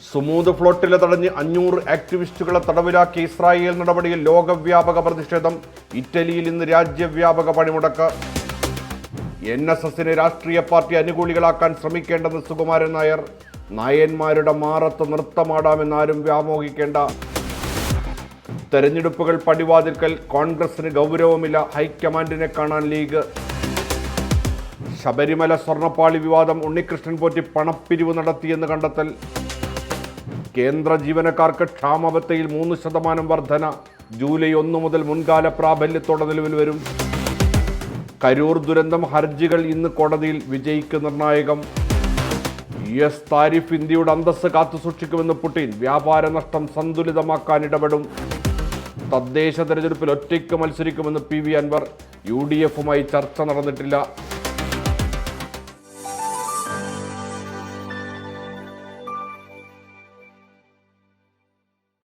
Sumud flotilla തടഞ്ഞ് 500 ആക്ടിവിസ്റ്റുകളെ തടവിലാക്കിയ Israel നടപടിയിൽ ലോകവ്യാപക പ്രതിഷേധം. ഇറ്റലിയിൽ ഇന്ന് രാജ്യവ്യാപക പണിമുടക്ക്. NSSനെ രാഷ്ട്രീയ പാർട്ടി അനുകൂലികളാക്കാൻ ശ്രമിക്കേണ്ടെന്ന് സുകുമാരൻ നായർ. നായന്മാരുടെ മാറത്ത് നൃത്തമാടാമെന്നാരും വ്യാമോഹിക്കേണ്ട. തെരഞ്ഞെടുപ്പുകൾ പടിവാതിൽക്കൽ. കോൺഗ്രസിന് ഗൗരവമില്ല. ഹൈക്കമാൻഡിനെ കാണാൻ ലീഗ്. ശബരിമല സ്വർണ്ണപ്പാളി വിവാദം. ഉണ്ണികൃഷ്ണൻ പോറ്റി പണപ്പിരിവ് നടത്തിയെന്ന് കണ്ടെത്തൽ. കേന്ദ്ര ജീവനക്കാർക്ക് ക്ഷാമബത്തയിൽ 3% വർധന. ജൂലൈ 1 മുതൽ മുൻകാല പ്രാബല്യത്തോടെ നിലവിൽ വരും. കരൂർ ദുരന്തം ഹർജികൾ ഇന്ന് കോടതിയിൽ. വിജയിക്ക് നിർണായകം. US താരിഫ് ഇന്ത്യയുടെ അന്തസ്സ് കാത്തുസൂക്ഷിക്കുമെന്ന് പുടിൻ. വ്യാപാര നഷ്ടം സന്തുലിതമാക്കാൻ ഇടപെടും. തദ്ദേശ തെരഞ്ഞെടുപ്പിൽ ഒറ്റയ്ക്ക് മത്സരിക്കുമെന്ന് PV അൻവർ. UDFുമായി ചർച്ച നടന്നിട്ടില്ല.